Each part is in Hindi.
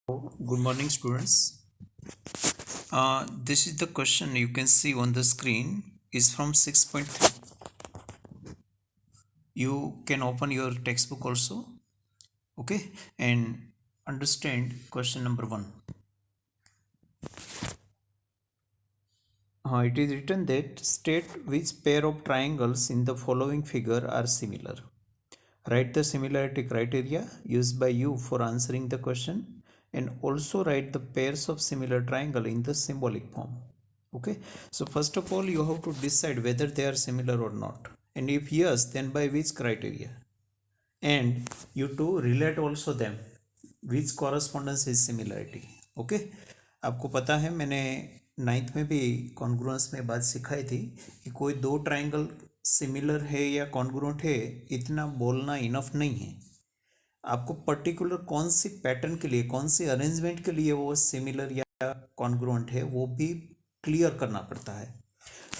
Good morning, students. This is the question you can see on the screen is from 6.3. You can open your textbook also, okay, and understand question number 1. It is written that state which pair of triangles in the following figure are similar. Write the similarity criteria used by you for answering the question and also write the pairs of similar triangle in the symbolic form. Okay, so first of all you have to decide whether they are similar or not, and if yes, then by which criteria, and you to relate also them which correspondence is similarity. Okay, आपको पता है मैंने नाइन्थ में भी कॉन्ग्रुएंस में बात सिखाई थी कि कोई दो ट्राइंगल सिमिलर है या कॉन्ग्रुएंट है इतना बोलना इनफ नहीं है, आपको पर्टिकुलर कौन सी पैटर्न के लिए कौन सी अरेंजमेंट के लिए वो सिमिलर या कॉन्ग्रुएंट है वो भी क्लियर करना पड़ता है।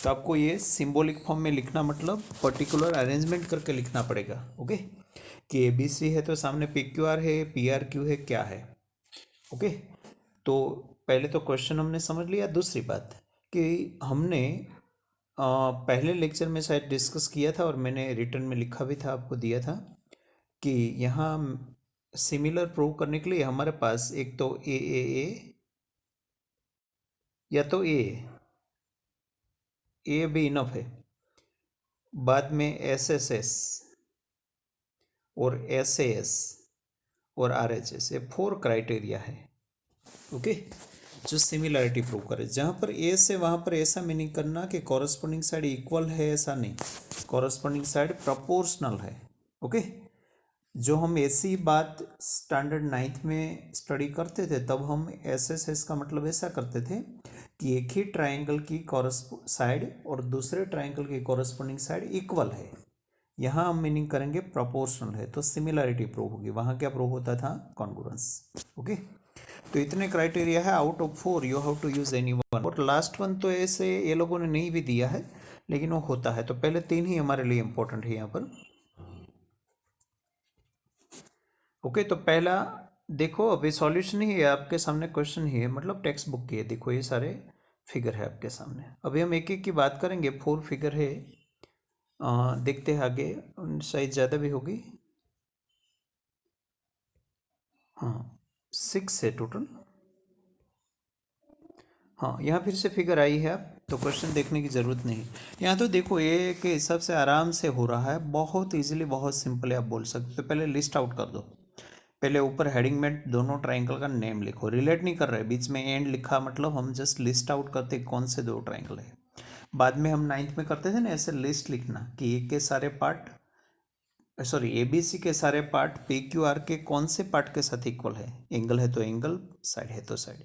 तो आपको ये सिंबॉलिक फॉर्म में लिखना मतलब पर्टिकुलर अरेंजमेंट करके लिखना पड़ेगा। ओके, कि ए बी सी है तो सामने पी क्यू आर है, पी आर क्यू है, क्या है। ओके, तो पहले तो क्वेश्चन हमने समझ लिया। दूसरी बात कि हमने पहले लेक्चर में शायद डिस्कस किया था और मैंने रिटर्न में लिखा भी था, आपको दिया था कि यहाँ सिमिलर प्रूव करने के लिए हमारे पास एक तो ए या तो ए भी इनफ है, बाद में एस और एस और RHS, ये 4 क्राइटेरिया है। ओके, जो सिमिलरिटी प्रूव करे, जहाँ पर ए से वहाँ पर ऐसा मीनिंग करना कि कॉरस्पॉन्डिंग साइड इक्वल है, ऐसा नहीं, कॉरस्पॉन्डिंग साइड प्रोपोर्शनल है। ओके, जो हम ऐसी बात स्टैंडर्ड 9th में स्टडी करते थे तब हम एस का मतलब ऐसा करते थे कि एक ही ट्राइंगल की साइड और दूसरे ट्राइंगल की कॉरस्पॉन्डिंग साइड इक्वल है। यहाँ हम मीनिंग करेंगे प्रोपोर्शनल है, तो सिमिलरिटी प्रूव होगी। वहाँ क्या प्रूव होता था? कॉन्ग्रुएंस। ओके, तो इतने क्राइटेरिया है, out of 4 you have to use any one. और लास्ट वन तो ऐसे ये लोगों ने नहीं भी दिया है, लेकिन वो होता है। तो पहले 3 ही हमारे लिए इंपॉर्टेंट है यहाँ पर। ओके, तो पहला देखो, अभी सॉल्यूशन ही है आपके सामने, क्वेश्चन ही है, मतलब टेक्स्ट बुक की है। देखो ये सारे फिगर है आपके सामने। अभी हम एक एक की बात करेंगे। 4 फिगर है, देखते हैं आगे, साइज ज़्यादा भी होगी। हाँ, 6 है टोटल। हाँ, यहाँ फिर से फिगर आई है, आप तो क्वेश्चन देखने की ज़रूरत नहीं। यहाँ तो देखो ए के हिसाब से आराम से हो रहा है, बहुत इजीली, बहुत सिंपल है, आप बोल सकते हो। पहले लिस्ट आउट कर दो। पहले ऊपर हेडिंग में दोनों ट्राइंगल का नेम लिखो, रिलेट नहीं कर रहे, बीच में एंड लिखा मतलब हम जस्ट लिस्ट आउट करते कौन से दो ट्राइंगल है। बाद में हम 9th में करते थे ना, ऐसे लिस्ट लिखना कि ए के सारे पार्ट, सॉरी ABC के सारे पार्ट PQR के कौन से पार्ट के साथ इक्वल है। एंगल है तो एंगल, साइड है तो साइड।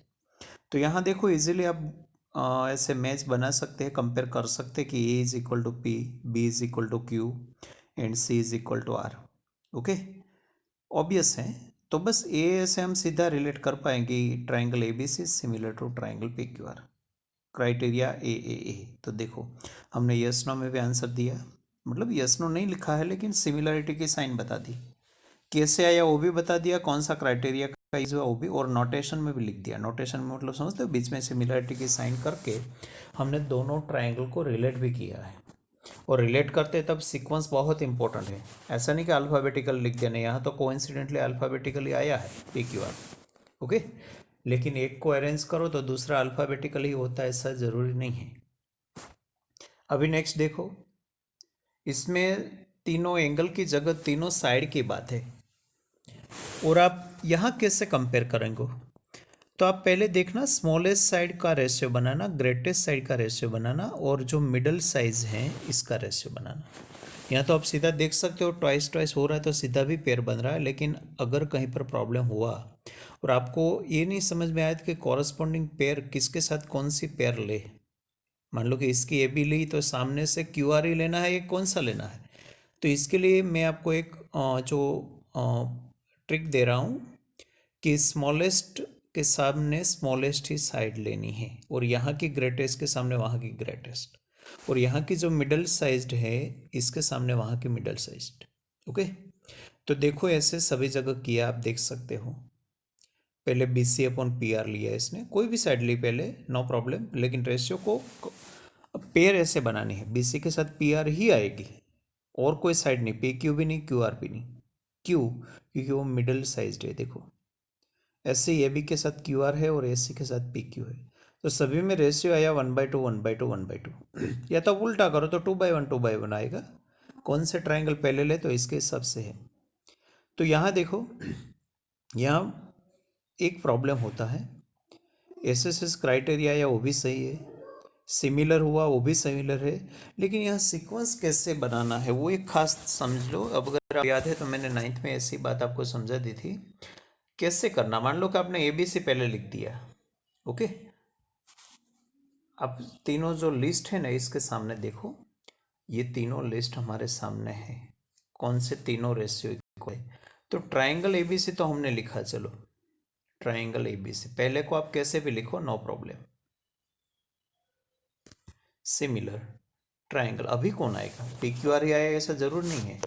तो यहाँ देखो इजीली आप ऐसे मैच बना सकते हैं, कंपेयर कर सकते हैं कि A is equal to P, B is equal to Q and C is equal to R। Okay, obvious है। तो बस ए से हम सीधा रिलेट कर पाएंगे, triangle ABC similar to triangle PQR, criteria A. तो देखो हमने यस नो में भी आंसर दिया, मतलब यस नो नहीं लिखा है लेकिन सिमिलरिटी की साइन बता दी, कैसे आया वो भी बता दिया, कौन सा क्राइटेरिया का यूज हुआ वो भी, और नोटेशन में भी लिख दिया। नोटेशन में मतलब समझते हो, बीच में सिमिलरिटी की साइन करके हमने दोनों ट्राइंगल को रिलेट भी किया है। और रिलेट करते तब सीक्वेंस बहुत इंपॉर्टेंट है, ऐसा नहीं कि अल्फ़ाबेटिकल लिख देना। यहाँ तो कोइंसिडेंटली अल्फ़ाबेटिकली आया है PQR। ओके, लेकिन एक को अरेंज करो तो दूसरा अल्फ़ाबेटिकली होता है, ऐसा ज़रूरी नहीं है। अभी नेक्स्ट देखो, इसमें तीनों एंगल की जगह तीनों साइड की बात है, और आप यहाँ कैसे कंपेयर करेंगे? तो आप पहले देखना, स्मॉलेस्ट साइड का रेशियो बनाना, ग्रेटेस्ट साइड का रेशियो बनाना, और जो मिडल साइज है इसका रेशियो बनाना। यहाँ तो आप सीधा देख सकते हो, ट्वाइस हो रहा है तो सीधा भी पेयर बन रहा है। लेकिन अगर कहीं पर प्रॉब्लम हुआ और आपको ये नहीं समझ में आया कि कॉरस्पॉन्डिंग पेयर किसके साथ कौन सी पेयर ले, मान लो कि इसकी ए बी ली तो सामने से QR ही लेना है, ये कौन सा लेना है? तो इसके लिए मैं आपको एक जो ट्रिक दे रहा हूँ कि स्मॉलेस्ट के सामने स्मॉलेस्ट ही साइड लेनी है, और यहाँ की ग्रेटेस्ट के सामने वहाँ की ग्रेटेस्ट, और यहाँ की जो मिडल साइज्ड है इसके सामने वहाँ की मिडल साइज्ड। ओके, तो देखो ऐसे सभी जगह किया, आप देख सकते हो। पहले B C upon P R लिया है इसने, कोई भी साइड ली पहले, नो प्रॉब्लम, लेकिन रेशियो को पेयर ऐसे बनानी है, बी सी के साथ पी आर ही आएगी और कोई साइड नहीं, पी क्यू भी नहीं, क्यू आर भी नहीं। क्यों? क्योंकि वो मिडल साइज्ड है। देखो ऐसे ए बी के साथ क्यू आर है और ए सी के साथ पी क्यू है, तो सभी में रेशियो आया 1/2 1/2 1/2। या तो उल्टा करो तो 2/1 2/1 आएगा। कौन से ट्राइंगल पहले ले तो इसके हिसाब से है। तो यहाँ देखो, यहाँ एक प्रॉब्लम होता है, एस एस एस क्राइटेरिया या वो भी सही है, सिमिलर हुआ वो भी सिमिलर है, लेकिन यहाँ सीक्वेंस कैसे बनाना है वो एक खास समझ लो। अब अगर आप याद है तो मैंने 9th में ऐसी बात आपको समझा दी थी, कैसे करना। मान लो कि आपने ए बी सी पहले लिख दिया, ओके। अब तीनों जो लिस्ट है ना इसके सामने देखो, ये तीनों लिस्ट हमारे सामने है, कौन से तीनों रेशियो इक्वल है। तो ट्राइंगल एबीसी तो हमने लिखा, चलो ट्राइंगल एबीसी पहले को आप कैसे भी लिखो, नो प्रॉब्लम। सिमिलर ट्राइंगल अभी कौन आएगा, पी क्यू आर ही आएगा ऐसा जरूर नहीं है।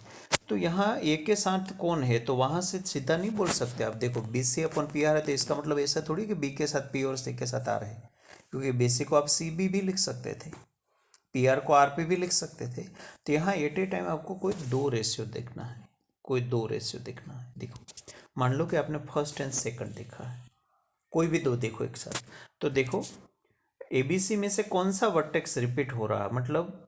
तो यहाँ ए के साथ कौन है, तो वहां से सीधा नहीं बोल सकते आप। देखो बी सी अपन पी आर है, तो इसका मतलब ऐसा थोड़ी कि बी के साथ पी और सी के साथ आर है, क्योंकि बी सी को आप सी बी भी लिख सकते थे, पी आर को आर पी भी लिख सकते थे। तो यहाँ एट ए टाइम आपको कोई दो रेशियो देखना है, कोई दो रेशियो देखना है। देखो मान लो कि आपने फर्स्ट एंड सेकंड देखा है, कोई भी दो देखो एक साथ। तो देखो एबीसी में से कौन सा वर्टेक्स रिपीट हो रहा है, मतलब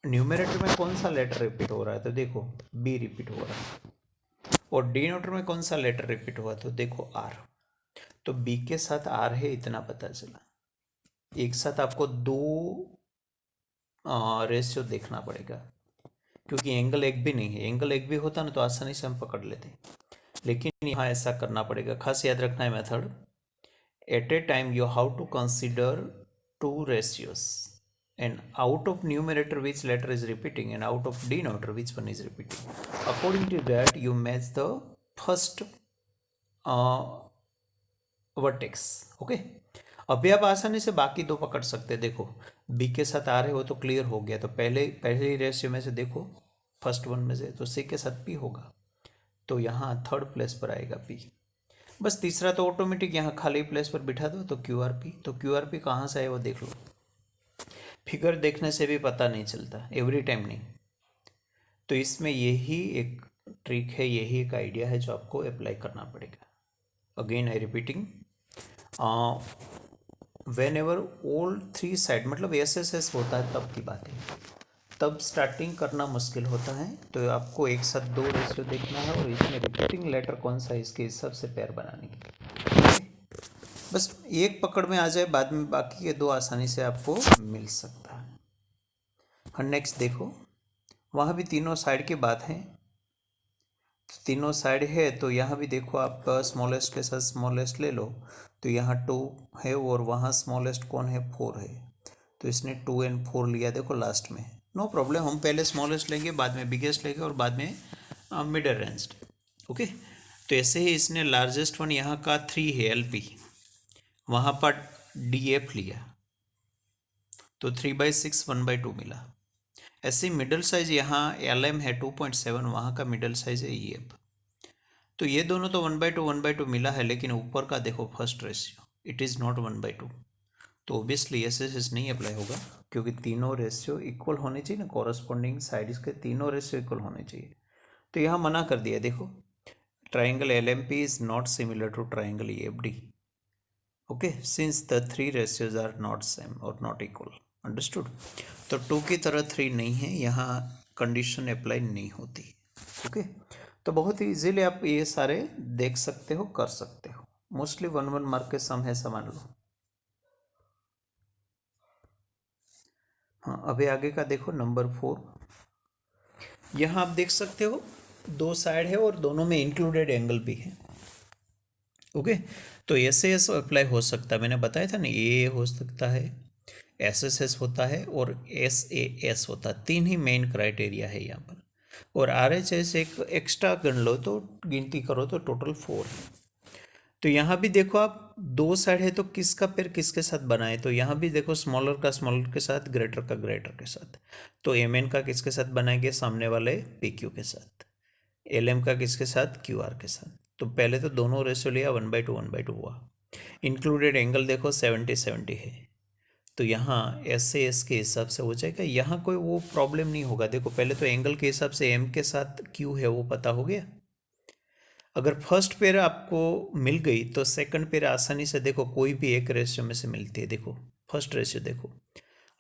न्यूमरेटर में कौन सा लेटर रिपीट हो रहा है, तो देखो बी रिपीट हो रहा है। और डिनोमिनेटर में कौन सा लेटर रिपीट हुआ, तो देखो आर। तो बी के साथ आर है इतना पता चला। एक साथ आपको दो रेशियो देखना पड़ेगा, क्योंकि एंगल एक भी नहीं है। एंगल एक भी होता ना तो आसानी से हम पकड़ लेते, लेकिन यहाँ ऐसा करना पड़ेगा। खास याद रखना है method, at a time you how to consider two ratios, and out of numerator which letter is repeating and out of denominator which one is repeating. According to that you match the first vertex. Okay, अभी आप आसानी से बाकी दो पकड़ सकते हैं। देखो बी के साथ आ रहे हो तो क्लियर हो गया, तो पहले ही रेशियो में से देखो फर्स्ट वन में से तो सी के साथ पी होगा, तो यहाँ थर्ड प्लेस पर आएगा पी। बस तीसरा तो ऑटोमेटिक यहाँ खाली प्लेस पर बिठा दो, तो क्यू आर पी। तो क्यू आर पी कहाँ से आए वो देख लो, फिगर देखने से भी पता नहीं चलता, एवरी टाइम नहीं। तो इसमें यही एक ट्रिक है, यही एक आइडिया है जो आपको अप्लाई करना पड़ेगा। Again I repeating, when ever all three side मतलब एस एस एस होता है तब की बात है, तब स्टार्टिंग करना मुश्किल होता है। तो आपको एक साथ दो रेशियो देखना है और इसमें रिपीटिंग लेटर कौन सा है इसके हिसाब से पेयर बनानी है। बस एक पकड़ में आ जाए, बाद में बाकी के दो आसानी से आपको मिल सकता है। और नेक्स्ट देखो, वहाँ भी तीनों साइड की बात है, तीनों साइड है, तो यहाँ भी देखो आप स्मॉलेस्ट के साथ स्मॉलेस्ट ले लो, तो यहाँ 2 है और वहाँ स्मॉलेस्ट कौन है, 4 है, तो इसने 2 and 4 लिया। देखो लास्ट में नो प्रॉब्लम, हम पहले स्मॉलेस्ट लेंगे, बाद में बिगेस्ट लेंगे और बाद में मिडल रेंज्ड। ओके, तो ऐसे ही इसने लार्जेस्ट वन यहाँ का 3 है LP, वहाँ पर DF लिया, तो 3/6 1/2 मिला। ऐसे मिडल साइज यहाँ LM है 2.7, वहाँ का मिडल साइज है EF। तो ये दोनों तो 1/2 मिला है, लेकिन ऊपर का देखो first ratio it is not 1/2, तो ओबियसली एस नहीं अप्लाई होगा, क्योंकि तीनों रेशियो इक्वल होने चाहिए ना, कॉरस्पॉन्डिंग साइड्स के तीनों रेशियो इक्वल होने चाहिए। तो यहाँ मना कर दिया। देखो triangle LMP is not similar to triangle EFD, okay, since the three ratios are not same और नॉट इक्वल, अंडरस्टूड। तो 2 की तरह 3 नहीं है, यहाँ कंडीशन अप्लाई नहीं होती। ओके, तो बहुत ही इजीली आप ये सारे देख सकते हो, कर सकते हो। मोस्टली 1 मार्क के सम है, समझ लो। हाँ, अभी आगे का देखो नंबर 4। यहाँ आप देख सकते हो दो साइड है और दोनों में इंक्लूडेड एंगल भी है। ओके, तो एस अप्लाई हो सकता है, मैंने बताया था ना, ए हो सकता है, एस होता है और एस होता है। 3 ही मेन क्राइटेरिया है यहाँ पर, और RHS एक एक्स्ट्रा गिन लो तो गिनती करो तो टोटल 4 है। तो यहाँ भी देखो आप दो साइड है तो किसका पेयर किसके साथ बनाए, तो यहाँ भी देखो स्मॉलर का स्मॉलर के साथ, ग्रेटर का ग्रेटर के साथ। तो MN का किसके साथ बनाएंगे, सामने वाले PQ के साथ। LM का किसके साथ, QR के साथ। तो पहले तो दोनों रेशियो लिया, 1/2 हुआ। इंक्लूडेड एंगल देखो 70/70 है, तो यहाँ SAS के हिसाब से हो जाएगा। यहाँ कोई वो प्रॉब्लम नहीं होगा। देखो पहले तो एंगल के हिसाब से M के साथ Q है वो पता हो गया। अगर फर्स्ट पेयर आपको मिल गई तो सेकंड पेयर आसानी से, देखो कोई भी एक रेशियो में से मिलती है। देखो फर्स्ट रेशियो देखो,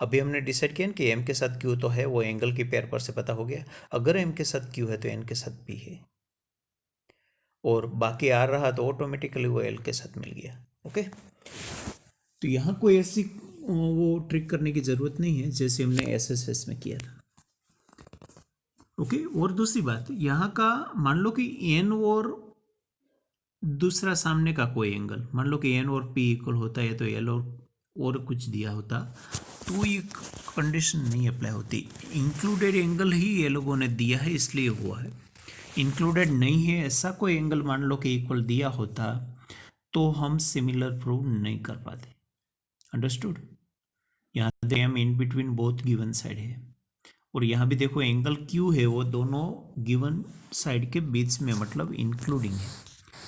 अभी हमने डिसाइड किया ना कि M के साथ Q तो है, वो एंगल की पेयर पर से पता हो गया। अगर M के साथ Q है तो N के साथ P है, और बाकी R रहा तो ऑटोमेटिकली वो L के साथ मिल गया। ओके, तो यहाँ कोई ऐसी वो ट्रिक करने की ज़रूरत नहीं है जैसे हमने SSS में किया था। ओके, और दूसरी बात, यहाँ का मान लो कि N और दूसरा सामने का कोई एंगल, मान लो कि N और P इक्वल होता है तो L और कुछ दिया होता तो ये कंडीशन नहीं अप्लाई होती। इंक्लूडेड एंगल ही ये लोगों ने दिया है इसलिए हुआ है। इंक्लूडेड नहीं है ऐसा कोई एंगल मान लो कि इक्वल दिया होता तो हम सिमिलर प्रूव नहीं कर पाते। अंडरस्टूड? यहाँ हम in between both given side है, और यहाँ भी देखो एंगल Q है वो दोनों गिवन साइड के बीच में, मतलब इंक्लूडिंग है,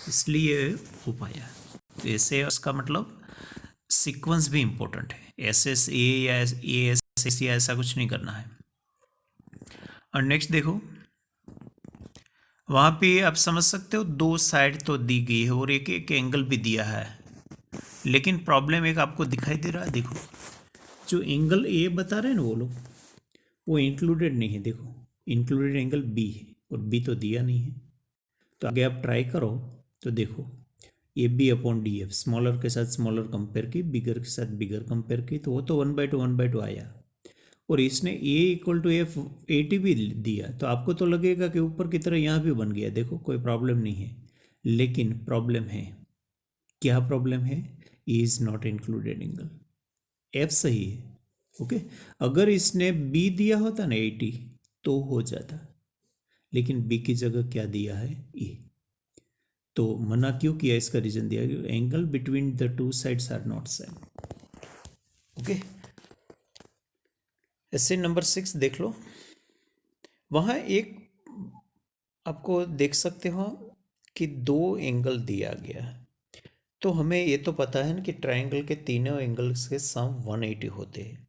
इसलिए हो पाया। तो ऐसे उसका मतलब सीक्वेंस भी इंपॉर्टेंट है। SSA या ASS या ऐसा कुछ नहीं करना है। और नेक्स्ट देखो, वहाँ पे आप समझ सकते हो दो साइड तो दी गई है और एक एक एंगल भी दिया है, लेकिन प्रॉब्लम एक आपको दिखाई दे रहा है। देखो जो एंगल A बता रहे हैं ना वो लोग, वो इंक्लूडेड नहीं है। देखो इंक्लूडेड एंगल B है और B तो दिया नहीं है। तो आगे आप ट्राई करो तो देखो AB/DF स्मॉलर के साथ स्मॉलर कंपेयर की, बिगर के साथ बिगर कंपेयर की, तो वो तो 1/2 आया। और इसने A=F80 भी दिया, तो आपको तो लगेगा कि ऊपर की तरह यहाँ भी बन गया। देखो कोई प्रॉब्लम नहीं है, लेकिन प्रॉब्लम है। क्या प्रॉब्लम है? E is not included angle, F सही है। ओके, अगर इसने B दिया होता ना 80 तो हो जाता, लेकिन B की जगह क्या दिया है? E। तो मना क्यों किया? इसका रीजन दिया, angle between the two sides are not same. Okay, ऐसे नंबर 6 देख लो, वहाँ एक आपको देख सकते हो कि दो एंगल दिया गया है। तो हमें ये तो पता है ना कि ट्रायंगल के तीनों एंगल्स के सम 180 होते हैं।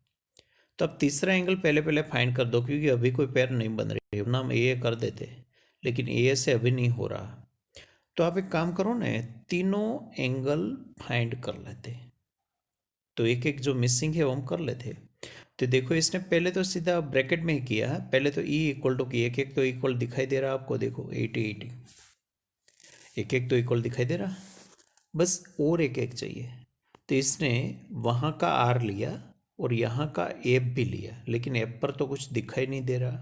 तो अब तीसरा एंगल पहले पहले फाइंड कर दो, क्योंकि अभी कोई पेयर नहीं बन रही है ना, हम ए कर देते, लेकिन ए से अभी नहीं हो रहा। तो आप एक काम करो ना, तीनों एंगल फाइंड कर लेते, तो एक एक जो मिसिंग है वो हम कर लेते। तो देखो इसने पहले तो सीधा ब्रैकेट में ही किया है, पहले तो E इक्वल टू की एक एक तो इक्वल दिखाई दे रहा है आपको, देखो 80 एक एक तो इक्वल दिखाई दे रहा, बस और एक एक चाहिए। तो इसने वहाँ का R लिया और यहाँ का F भी लिया, लेकिन F पर तो कुछ दिखाई नहीं दे रहा,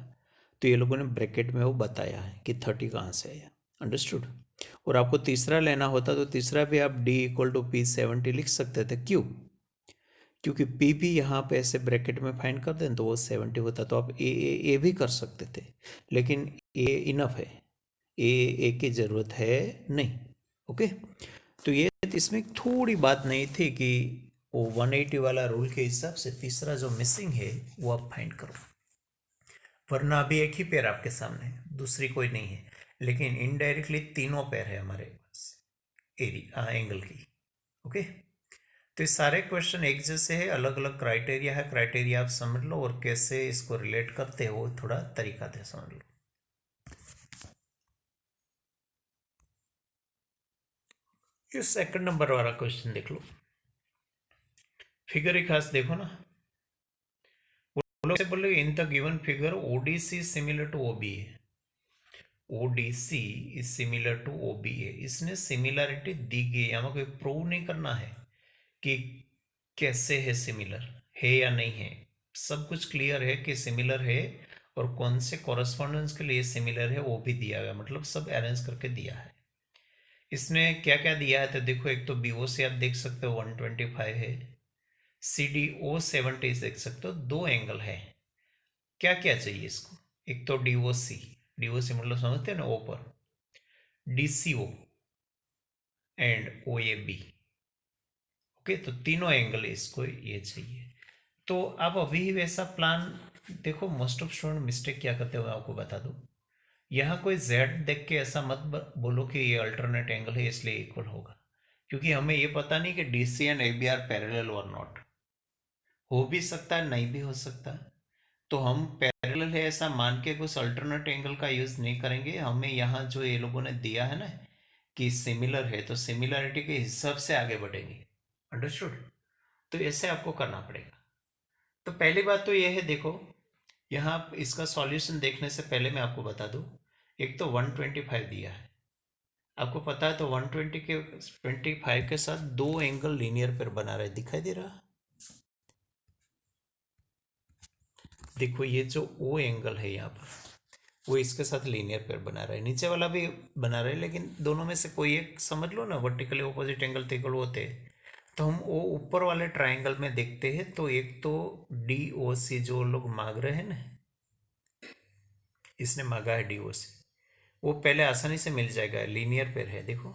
तो ये लोगों ने ब्रैकेट में वो बताया है कि 30 कहाँ से आया। अंडरस्टूड? और आपको तीसरा लेना होता तो तीसरा भी आप D=P70 लिख सकते थे। क्यों? क्योंकि P भी यहाँ पे ऐसे ब्रैकेट में फाइंड कर दें तो वो 70 होता, तो आप ए भी कर सकते थे, लेकिन ए इनफ है, ए की ज़रूरत है नहीं। ओके, तो ये इसमें थोड़ी बात नहीं थी कि वो 180 वाला रूल के हिसाब से तीसरा जो मिसिंग है वो आप फाइंड करो, वरना अभी एक ही पेयर आपके सामने है, दूसरी कोई नहीं है, लेकिन इनडायरेक्टली तीनों पेयर है हमारे पास एंगल की। ओके, तो ये सारे क्वेश्चन एक जैसे है, अलग अलग क्राइटेरिया है, क्राइटेरिया आप समझ लो और कैसे इसको रिलेट करते हो थोड़ा तरीका थे समझ लो। ये सेकंड नंबर वाला क्वेश्चन देख लो, फिगर एक खास देखो ना, बोले in the given figure ODC similar to OBA, ODC is similar to OBA। इसने सिमिलरिटी दी गई है, हमें कोई प्रूव नहीं करना है कि कैसे है, सिमिलर है या नहीं है, सब कुछ क्लियर है कि सिमिलर है, और कौन से कॉरस्पॉन्डेंस के लिए सिमिलर है वो भी दिया गया, मतलब सब अरेंज करके दिया है। इसने क्या क्या दिया है तो देखो, एक तो BOC आप देख सकते हो 125 है, CDO 70 देख सकते हो, दो एंगल है। क्या क्या चाहिए इसको? एक तो DOC, DOC मतलब समझते हैं ना, ओ पर, DCO एंड OAB। ओके, तो तीनों एंगल इसको ये चाहिए। तो आप अभी वैसा प्लान देखो, मोस्ट ऑफ स्टूडेंट मिस्टेक क्या करते हो मैं आपको बता दूं, यहाँ कोई z देख के ऐसा मत बोलो कि ये अल्टरनेट एंगल है इसलिए इक्वल होगा, क्योंकि हमें ये पता नहीं कि D C and A B are parallel और नॉट। हो भी सकता है, नहीं भी हो सकता है। तो हम पैरेलल है ऐसा मान के कुछ अल्टरनेट एंगल का यूज नहीं करेंगे। हमें यहाँ जो ये लोगों ने दिया है ना कि सिमिलर है, तो सिमिलरिटी के हिसाब से आगे बढ़ेंगे। अंडरस्टूड? तो ऐसे आपको करना पड़ेगा। तो पहली बात तो ये है, देखो यहाँ इसका सॉल्यूशन देखने से पहले मैं आपको बता दूं, एक तो 125 दिया है, आपको पता है। तो 120 के 25 के साथ दो एंगल लीनियर पेयर बना रहे, दिखाई दे रहा? देखो ये जो ओ एंगल है यहाँ पर, वो इसके साथ लीनियर पेयर बना रहा है, नीचे वाला भी बना रहा है, लेकिन दोनों में से कोई एक समझ लो ना, वर्टिकली ऑपोजिट एंगल थे होते हैं। तो हम वो ऊपर वाले ट्राइंगल में देखते हैं, तो एक तो डी ओ सी जो लोग मांग रहे हैं ना, इसने मांगा है डी ओ सी, वो पहले आसानी से मिल जाएगा, लीनियर पेयर है देखो।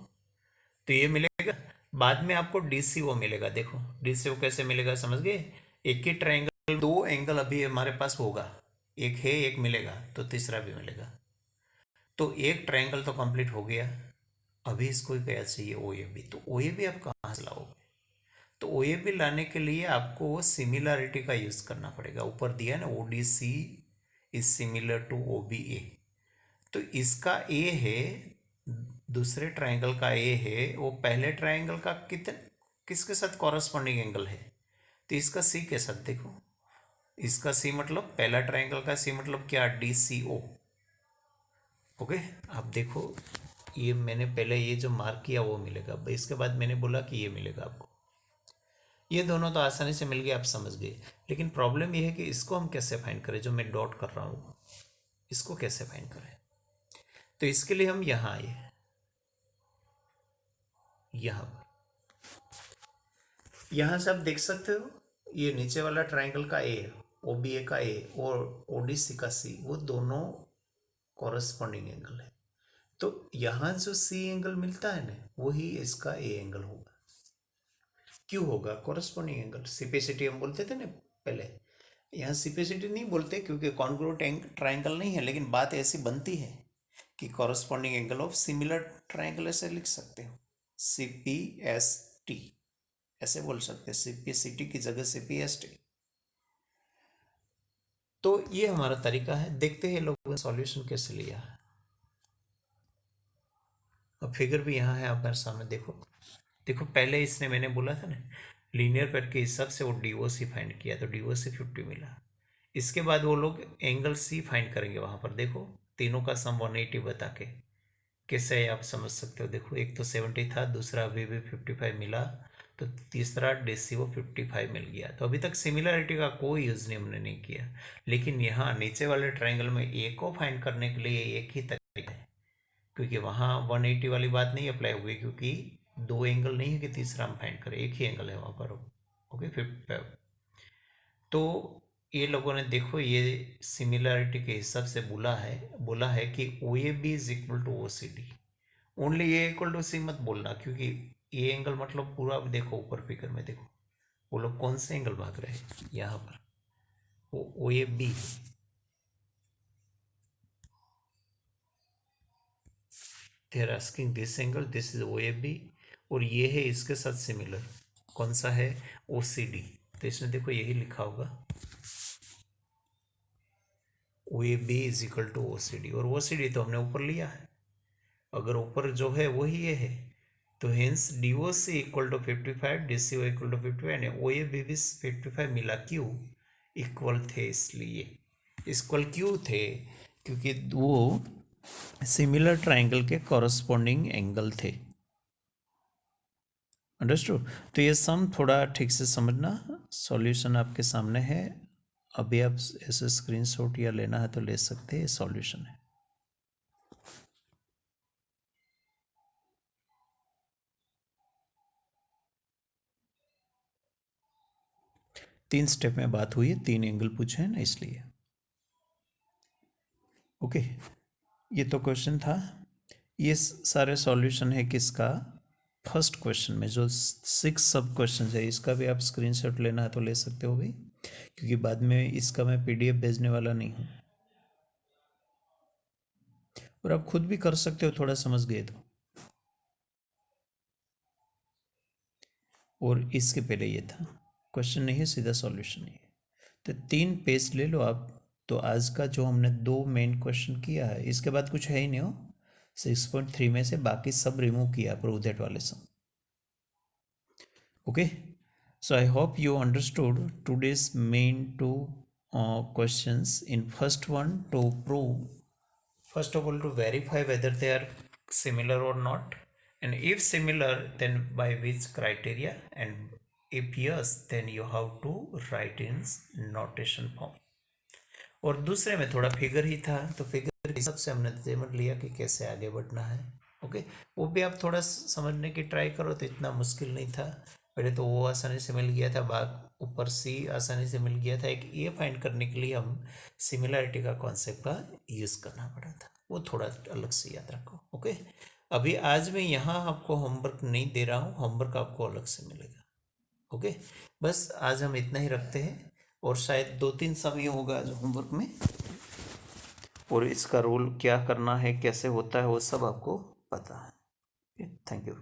तो ये मिलेगा, बाद में आपको डी सी ओ मिलेगा। देखो डी सी ओ कैसे मिलेगा, समझ गए? एक ही ट्राइंगल दो एंगल अभी हमारे पास होगा, एक है, एक मिलेगा, तो तीसरा भी मिलेगा। तो एक ट्रायंगल तो कंप्लीट हो गया। अभी इसको क्या चाहिए, ओ ए बी। तो ओ ए बी आप कहाँ से लाओगे? तो ओ ए बी लाने के लिए आपको सिमिलरिटी का यूज़ करना पड़ेगा। ऊपर दिया है ना, O D C is similar to O B A. तो इसका ए है, दूसरे ट्रायंगल का ए है, वो पहले ट्रायंगल का कितने किसके साथ कॉरस्पॉन्डिंग एंगल है? तो इसका सी के साथ। देखो इसका सी मतलब, पहला ट्रायंगल का सी मतलब क्या, डी सी ओ। ओके, आप देखो ये मैंने पहले ये जो मार्क किया वो मिलेगा, इसके बाद मैंने बोला कि ये मिलेगा आपको। ये दोनों तो आसानी से मिल गए, आप समझ गए। लेकिन प्रॉब्लम ये है कि इसको हम कैसे फाइंड करें, जो मैं डॉट कर रहा हूँ, इसको कैसे फाइंड करें? तो इसके लिए हम यहाँ आए, यहाँ पर, यहाँ से आप देख सकते हो, ये नीचे वाला ट्राइंगल का ए, ओ बी ए का ए और ओ डी सी का सी, वो दोनों कॉरस्पॉन्डिंग एंगल है। तो यहाँ जो सी एंगल मिलता है ना, वही इसका ए एंगल होगा। क्यों होगा? कॉरस्पॉन्डिंग एंगल, सिपेसिटी हम बोलते थे ना पहले, यहाँ सिपेसिटी नहीं बोलते क्योंकि कॉन्ग्रुएंट ट्राइंगल नहीं है, लेकिन बात ऐसी बनती है कि corresponding angle of similar triangle ऐसे लिख सकते हो, सी पी एस टी ऐसे बोल सकते हैं, सी पी सी टी की जगह सी पी एस टी। तो ये हमारा तरीका है। देखते हैं लोगों ने सॉल्यूशन कैसे लिया है। अब फिगर भी यहाँ है आप मेरे सामने देखो। देखो पहले इसने, मैंने बोला था ना, लीनियर पेयर के हिसाब से वो डी ओ सी फाइंड किया, तो डी ओ सी 50 मिला। इसके बाद वो लोग एंगल सी फाइंड करेंगे वहाँ पर। देखो तीनों का सम 180 बता के कैसे है आप समझ सकते हो। देखो एक तो 70 था, दूसरा अभी भी 55 मिला, तो तीसरा डी सी वो 55 मिल गया। तो अभी तक सिमिलरिटी का कोई यूज़ नहीं हमने नहीं किया, लेकिन यहाँ नीचे वाले ट्राइंगल में ए को फाइंड करने के लिए एक ही तरीका है, क्योंकि वहाँ 180 वाली बात नहीं अप्लाई होगी, क्योंकि दो एंगल नहीं है कि तीसरा हम फाइंड करें, एक ही एंगल है वहाँ पर। ओके 55। तो ये लोगों ने देखो ये सिमिलरिटी के हिसाब से बोला है कि O A B is equal to O C D. Only A equal to C मत बोलना, क्योंकि ए एंगल मतलब पूरा देखो, ऊपर फिगर में देखो वो लोग कौन से एंगल भाग रहे हैं। यहाँ पर O A B, they are asking this angle, this is O A B, और ये है इसके साथ सिमिलर, कौन सा है, ओ सी डी। तो इसने देखो यही लिखा होगा, O A B is equal to O C D, और ओ सी डी तो हमने ऊपर लिया है, अगर ऊपर जो है वही ये है, तो hence D O C equal to 55, D C O equal to 55 and O A B भी 55 मिला। क्यों? इक्वल थे इसलिए। इक्वल क्यों थे? क्योंकि वो सिमिलर ट्राइंगल के कॉरस्पॉन्डिंग एंगल थे। अंडरस्टूड? तो ये सम थोड़ा ठीक से समझना। सॉल्यूशन आपके सामने है, अभी आप ऐसे स्क्रीनशॉट या लेना है तो ले सकते हैं, सॉल्यूशन है। तीन स्टेप में बात हुई है, तीन एंगल पूछे हैं ना इसलिए। ओके, ये तो क्वेश्चन था। ये सारे सॉल्यूशन है किसका, फर्स्ट क्वेश्चन में जो 6 सब क्वेश्चन है, इसका भी आप स्क्रीनशॉट लेना है तो ले सकते हो भाई, क्योंकि बाद में इसका मैं पीडीएफ भेजने वाला नहीं हूँ। और आप खुद भी कर सकते हो थोड़ा समझ गए तो। और इसके पहले ये था, क्वेश्चन नहीं है, सीधा सॉल्यूशन है। तो 3 पेज ले लो आप। तो आज का जो हमने 2 मेन क्वेश्चन किया है, इसके बाद कुछ है ही नहीं हो। 6.3 में से बाकी सब रिमूव किया प्रूव वाले सब। Okay, so I hope you understood today's main two questions. In first one, to prove, first of all, to verify whether they are similar or not, and if similar, then by which criteria, and if yes, then you have to write in notation form. और दूसरे में थोड़ा फिगर ही था, तो फिगर के हिसाब से हमने समझ लिया कि कैसे आगे बढ़ना है। ओके, वो भी आप थोड़ा समझने की ट्राई करो तो इतना मुश्किल नहीं था। पहले तो वो आसानी से मिल गया था, बाद ऊपर सी आसानी से मिल गया था। एक ये फाइंड करने के लिए हम सिमिलरिटी का कॉन्सेप्ट का यूज़ करना पड़ा था, वो थोड़ा अलग से याद रखो। ओके, अभी आज मैं यहाँ आपको होमवर्क नहीं दे रहा हूँ, होमवर्क आपको अलग से मिलेगा। ओके, बस आज हम इतना ही रखते हैं, और शायद 2-3 समय होगा आज होमवर्क में, और इसका रोल क्या करना है, कैसे होता है, वो सब आपको पता है। Thank you.